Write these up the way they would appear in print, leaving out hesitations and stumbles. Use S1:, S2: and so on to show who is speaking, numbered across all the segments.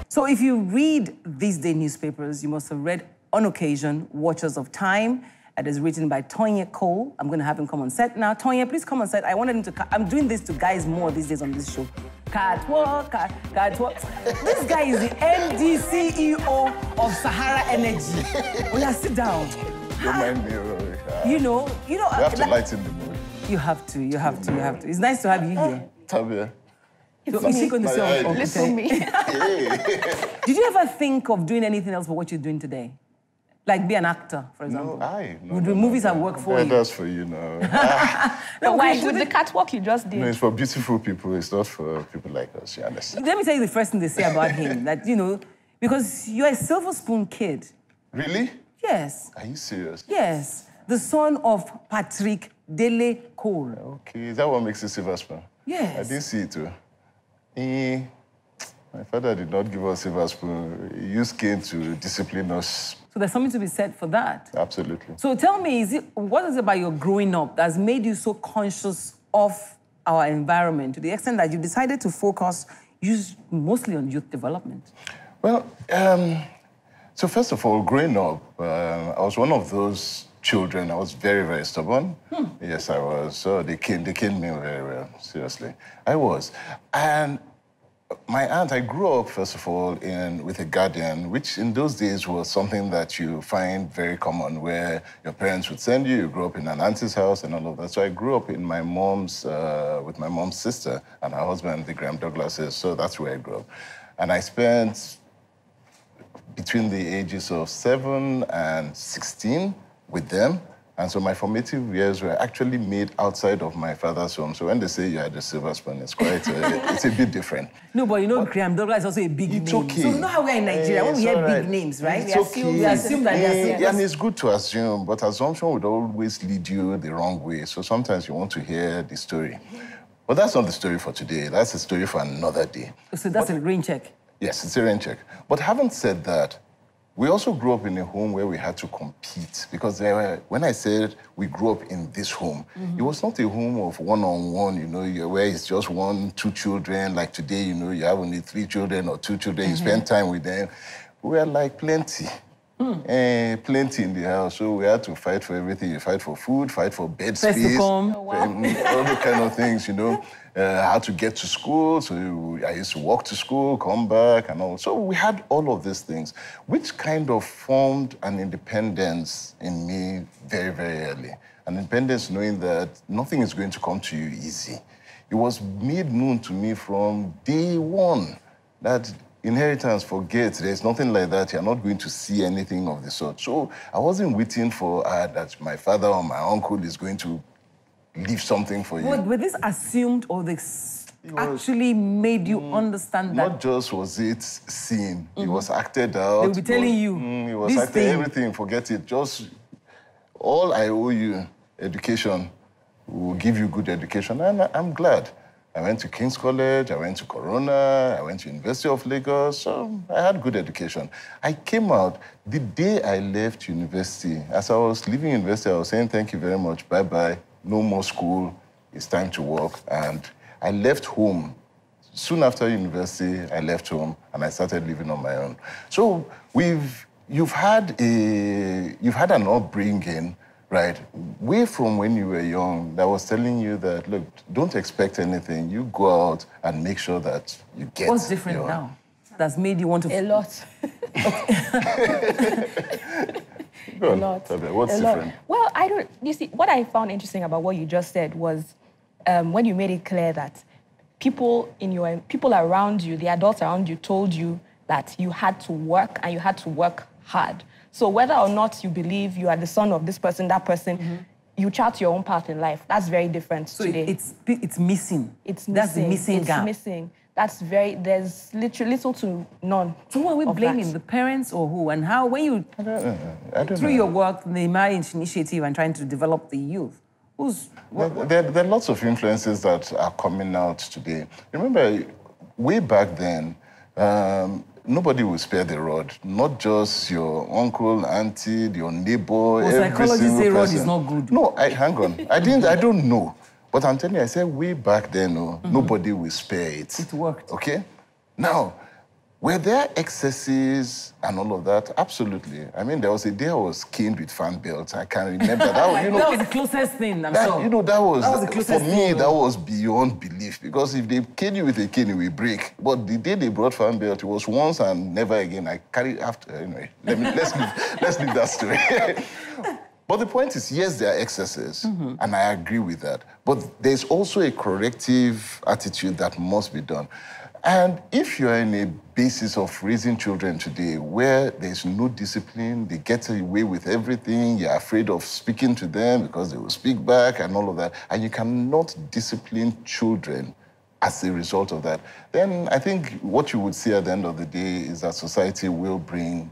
S1: So if you read these day newspapers, you must have read on occasion Watchers of Time. It is written by Tonye Cole. I'm going to have him come on set now. Tonye, please come on set. I wanted him to... I'm doing this to guys more these days on this show. Catwalk. This guy is the MD CEO of Sahara Energy. Oh, yeah, sit down.
S2: Don't mind me.
S1: You know...
S2: You have to lighten the mood.
S1: You have to. It's nice to have you here.
S2: Tabia.
S1: So is she going to say,
S3: Listen to me.
S1: Did you ever think of doing anything else but what you're doing today? Like be an actor, for example?
S2: No,
S1: movies that work for you.
S2: That's for you now.
S3: Why? With the catwalk you just did.
S2: No, it's for beautiful people. It's not for people like us, you understand?
S1: Let me tell you the first thing they say about him. That, you know, because you're a Silver Spoon kid.
S2: Really?
S1: Yes.
S2: Are you serious?
S1: Yes. The son of Patrick Dele Cole.
S2: Okay, is that what makes it Silver Spoon?
S1: Yes.
S2: I didn't see it too. My father did not give us Silver Spoon. He used cane to discipline us.
S1: So there's something to be said for that.
S2: Absolutely.
S1: So tell me, what is it about your growing up that has made you so conscious of our environment to the extent that you decided to focus mostly on youth development?
S2: Well, so first of all, growing up, I was one of those children. I was very, very stubborn. Yes, I was. So they caned me very well, seriously. I was. And my aunt, I grew up, first of all, with a guardian, which in those days was something that you find very common, where your parents would send you. You grew up in an auntie's house and all of that. So I grew up in my mom's, with my mom's sister and her husband, the Graham Douglases. So that's where I grew up. And I spent between the ages of 7 and 16 with them. And so my formative years were actually made outside of my father's home. So when they say you had a Silver Spoon, it's quite, it's a bit different.
S1: No, but you know, Graham Douglas is also a big name.
S2: Okay.
S1: So you know how we're in Nigeria, when we hear big names, right?
S2: We
S1: assume that they're
S2: yeah, and it's good to assume, but assumption would always lead you the wrong way. So sometimes you want to hear the story. But that's not the story for today. That's a story for another day.
S1: So that's a rain check?
S2: Yes, it's a rain check. But having said that, we also grew up in a home where we had to compete because when I said we grew up in this home, it was not a home of one-on-one, you know, where it's just 1, 2 children. Like today, you know, you have only 3 children or 2 children, you spend time with them. We were like plenty. Plenty in the house, so we had to fight for everything. You fight for food, fight for bed space, all the kind of things, you know. How to get to school, so I used to walk to school, come back, and all. So we had all of these things, which kind of formed an independence in me very, very early. An independence knowing that nothing is going to come to you easy. It was made known to me from day one that inheritance, forget, there's nothing like that. You're not going to see anything of the sort. So I wasn't waiting for that my father or my uncle is going to leave something for you.
S1: Were this assumed or this actually made you understand that?
S2: Not just was it seen, it was acted out.
S1: They will be telling you,
S2: it was acted, everything, forget it. Just all I owe you, education, will give you good education, and I'm glad. I went to King's College, I went to Corona, I went to University of Lagos, so I had good education. I came out, the day I left university, as I was leaving university, I was saying thank you very much, bye-bye, no more school, it's time to work. And I left home. Soon after university, I left home and I started living on my own. So you've had an upbringing, right, way from when you were young, that was telling you that, look, don't expect anything. You go out and make sure that you get.
S1: What's different now? That's made you want to...
S3: A lot.
S2: Go on, what's different?
S3: Well, you see, what I found interesting about what you just said was when you made it clear that people around you, the adults around you, told you that you had to work and you had to work hard. So whether or not you believe you are the son of this person, that person, you chart your own path in life. That's very different today.
S1: It's missing. That's the missing gap.
S3: It's missing. There's literally little to none.
S1: So who are we blaming, the parents or who? And how, when you, through your work, the Marriage Initiative and trying to develop the youth,
S2: there are lots of influences that are coming out today. Remember, way back then, nobody will spare the rod. Not just your uncle, auntie, your neighbor, every
S1: psychologists
S2: single
S1: say rod
S2: person.
S1: is not good.
S2: No, hang on. I don't know. But I'm telling you, I said way back then, nobody will spare it.
S1: It worked.
S2: Okay? Now, Were there excesses and all of that? Absolutely. I mean, there was a day I was caned with fan belts. I can remember that. You know,
S1: that was the closest thing, I'm sure.
S2: You know, that was
S1: the closest
S2: for me, that was beyond belief. Because if they cane you with a cane, it will break. But the day they brought fan belt, it was once and never again. I carried after, anyway. Let's leave that story. But the point is, yes, there are excesses, and I agree with that. But there's also a corrective attitude that must be done. And if you're in a basis of raising children today where there's no discipline, they get away with everything, you're afraid of speaking to them because they will speak back and all of that, and you cannot discipline children as a result of that, then I think what you would see at the end of the day is that society will bring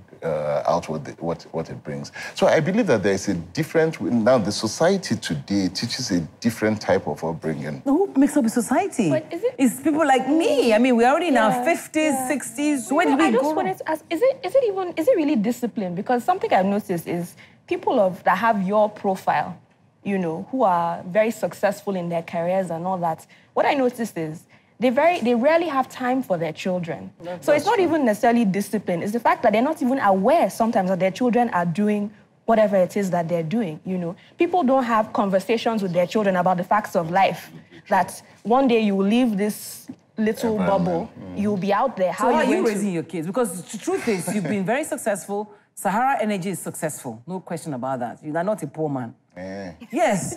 S2: out what it brings. So I believe that there is a different, now the society today teaches a different type of upbringing.
S1: Who makes up a society?
S3: But is it?
S1: It's people like me. I mean, we're already in our 50s, 60s. So where did we go?
S3: I just wanted to ask, is it really discipline? Because something I've noticed is people that have your profile, you know, who are very successful in their careers and all that, what I noticed is they rarely have time for their children. So it's not even necessarily discipline. It's the fact that they're not even aware sometimes that their children are doing whatever it is that they're doing, you know. People don't have conversations with their children about the facts of life, that one day you will leave this little bubble, you'll be out there.
S1: How are you raising your kids? Because the truth is, you've been very successful. Sahara Energy is successful. No question about that. You're not a poor man. Yes.